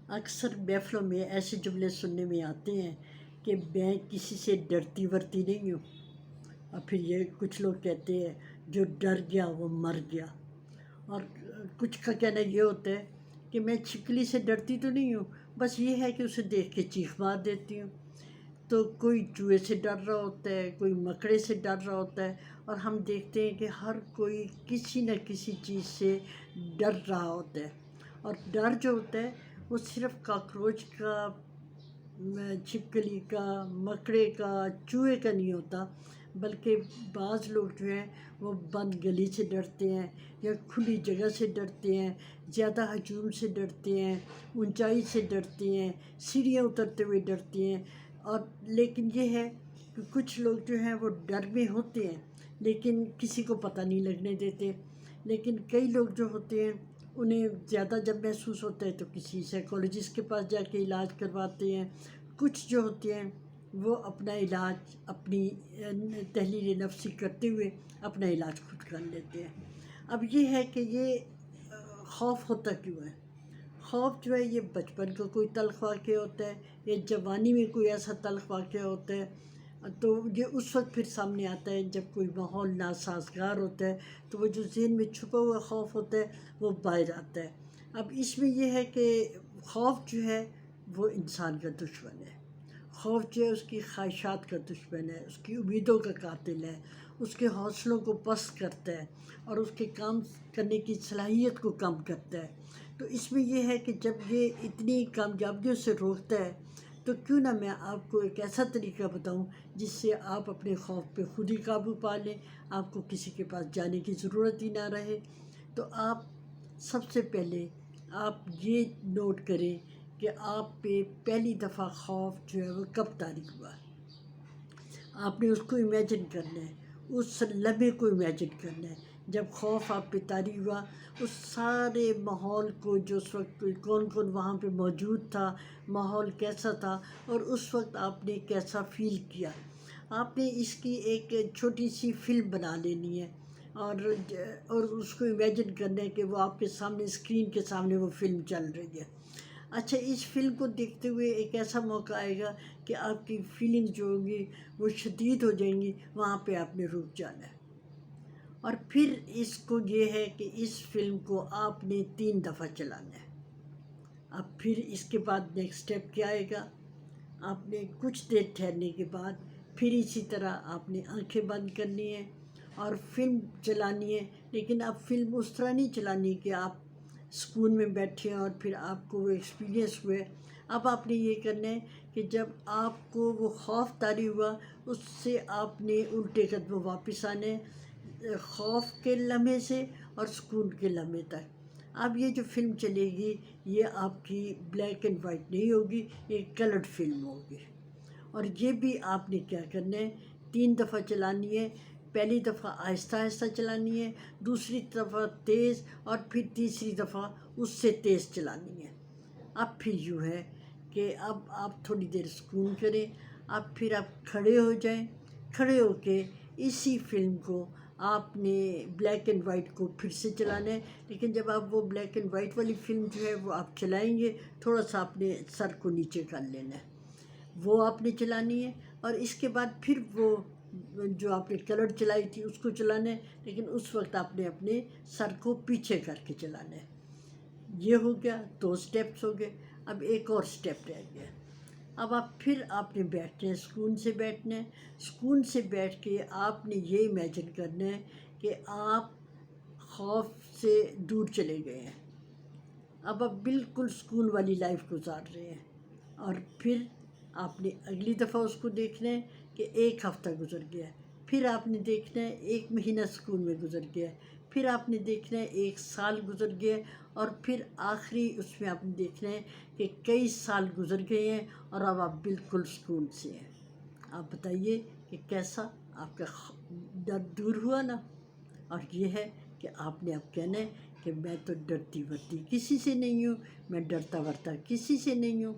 اکثر محفلوں میں ایسے جملے سننے میں آتے ہیں کہ میں کسی سے ڈرتی ورتی نہیں ہوں، اور پھر یہ کچھ لوگ کہتے ہیں جو ڈر گیا وہ مر گیا، اور کچھ کا کہنا یہ ہوتا ہے کہ میں چھپکلی سے ڈرتی تو نہیں ہوں، بس یہ ہے کہ اسے دیکھ کے چیخ مار دیتی ہوں۔ تو کوئی چوہے سے ڈر رہا ہوتا ہے، کوئی مکڑے سے ڈر رہا ہوتا ہے، اور ہم دیکھتے ہیں کہ ہر کوئی کسی نہ کسی چیز سے ڈر رہا ہوتا ہے، اور ڈر جو ہوتا ہے وہ صرف کاکروچ کا، چھپکلی کا، مکڑے کا، چوہے کا نہیں ہوتا، بلکہ بعض لوگ جو ہیں وہ بند گلی سے ڈرتے ہیں، یا کھلی جگہ سے ڈرتے ہیں، زیادہ ہجوم سے ڈرتے ہیں، اونچائی سے ڈرتے ہیں، سیڑھیاں اترتے ہوئے ڈرتے ہیں۔ اور لیکن یہ ہے کہ کچھ لوگ جو ہیں وہ ڈر میں ہوتے ہیں لیکن کسی کو پتہ نہیں لگنے دیتے، لیکن کئی لوگ جو ہوتے ہیں انہیں زیادہ جب محسوس ہوتا ہے تو کسی سائیکالوجسٹ کے پاس جا کے علاج کرواتے ہیں۔ کچھ جو ہوتے ہیں وہ اپنا علاج اپنی تحلیل نفسی کرتے ہوئے اپنا علاج خود کر لیتے ہیں۔ اب یہ ہے کہ یہ خوف ہوتا کیوں ہے؟ خوف جو ہے یہ بچپن کا کوئی تلخ واقعہ ہوتا ہے، یا جوانی میں کوئی ایسا تلخ واقعہ ہوتا ہے، تو یہ اس وقت پھر سامنے آتا ہے جب کوئی ماحول ناسازگار ہوتا ہے، تو وہ جو ذہن میں چھپا ہوا خوف ہوتا ہے وہ باہر آتا ہے۔ اب اس میں یہ ہے کہ خوف جو ہے وہ انسان کا دشمن ہے۔ خوف جو ہے اس کی خواہشات کا دشمن ہے، اس کی امیدوں کا قاتل ہے، اس کے حوصلوں کو پست کرتا ہے، اور اس کے کام کرنے کی صلاحیت کو کم کرتا ہے۔ تو اس میں یہ ہے کہ جب یہ اتنی کامیابیوں سے روکتا ہے تو کیوں نہ میں آپ کو ایک ایسا طریقہ بتاؤں جس سے آپ اپنے خوف پہ خود ہی قابو پا لیں، آپ کو کسی کے پاس جانے کی ضرورت ہی نہ رہے۔ تو آپ سب سے پہلے آپ یہ نوٹ کریں کہ آپ پہ پہلی دفعہ خوف جو ہے وہ کب طاری ہوا۔ آپ نے اس کو امیجن کرنا ہے، اس لمحے کو امیجن کرنا ہے جب خوف آپ پہ طاری ہوا، اس سارے ماحول کو، جو اس وقت کون کون وہاں پہ موجود تھا، ماحول کیسا تھا، اور اس وقت آپ نے کیسا فیل کیا۔ آپ نے اس کی ایک چھوٹی سی فلم بنا لینی ہے، اور اس کو امیجن کرنا ہے کہ وہ آپ کے سامنے، اسکرین کے سامنے وہ فلم چل رہی ہے۔ اچھا، اس فلم کو دیکھتے ہوئے ایک ایسا موقع آئے گا کہ آپ کی فیلنگ جو ہوگی وہ شدید ہو جائیں گی، وہاں پہ آپ نے رک جانا ہے۔ اور پھر اس کو یہ ہے کہ اس فلم کو آپ نے 3 دفعہ چلانا ہے۔ اب پھر اس کے بعد نیکسٹ سٹیپ کیا آئے گا؟ آپ نے کچھ دیر ٹھہرنے کے بعد پھر اسی طرح آپ نے آنکھیں بند کرنی ہے اور فلم چلانی ہے، لیکن اب فلم اس طرح نہیں چلانی کہ آپ سکون میں بیٹھے اور پھر آپ کو وہ ایکسپیرینس ہوئے۔ اب آپ نے یہ کرنا ہے کہ جب آپ کو وہ خوف طاری ہوا، اس سے آپ نے الٹے قدم واپس آنے، خوف کے لمحے سے اور سکون کے لمحے تک۔ اب یہ جو فلم چلے گی یہ آپ کی بلیک اینڈ وائٹ نہیں ہوگی، یہ کلرڈ فلم ہوگی۔ اور یہ بھی آپ نے کیا کرنا ہے، 3 دفعہ چلانی ہے۔ پہلی دفعہ آہستہ آہستہ چلانی ہے، دوسری دفعہ تیز، اور پھر تیسری دفعہ اس سے تیز چلانی ہے۔ اب پھر یوں ہے کہ اب آپ تھوڑی دیر سکون کریں، اب پھر آپ کھڑے ہو جائیں، کھڑے ہو کے اسی فلم کو آپ نے بلیک اینڈ وائٹ کو پھر سے چلانا ہے، لیکن جب آپ وہ بلیک اینڈ وائٹ والی فلم جو ہے وہ آپ چلائیں گے، تھوڑا سا آپ نے سر کو نیچے کر لینا ہے، وہ آپ نے چلانی ہے۔ اور اس کے بعد پھر وہ جو آپ نے کلر چلائی تھی اس کو چلانا ہے، لیکن اس وقت آپ نے اپنے سر کو پیچھے کر کے چلانا ہے۔ یہ ہو گیا، 2 سٹیپس ہو گئے۔ اب ایک اور سٹیپ رہ گیا۔ اب پھر آپ نے بیٹھنا ہے، سکون سے بیٹھنا ہے۔ سکون سے بیٹھ کے آپ نے یہ امیجن کرنا ہے کہ آپ خوف سے دور چلے گئے ہیں، اب آپ بالکل سکون والی لائف گزار رہے ہیں۔ اور پھر آپ نے اگلی دفعہ اس کو دیکھنا ہے کہ 1 ہفتہ گزر گیا ہے، پھر آپ نے دیکھنا ہے 1 مہینہ سکون میں گزر گیا ہے، پھر آپ نے دیکھنا ہے 1 سال گزر گیا ہے، اور پھر آخری اس میں آپ نے دیکھنا ہے کہ کئی سال گزر گئے ہیں اور اب آپ بالکل سکون سے ہیں۔ آپ بتائیے کہ کیسا آپ کا ڈر دور ہوا نا؟ اور یہ ہے کہ آپ نے اب کہنا ہے کہ میں تو ڈرتی ورتی کسی سے نہیں ہوں، میں ڈرتا ورتا کسی سے نہیں ہوں۔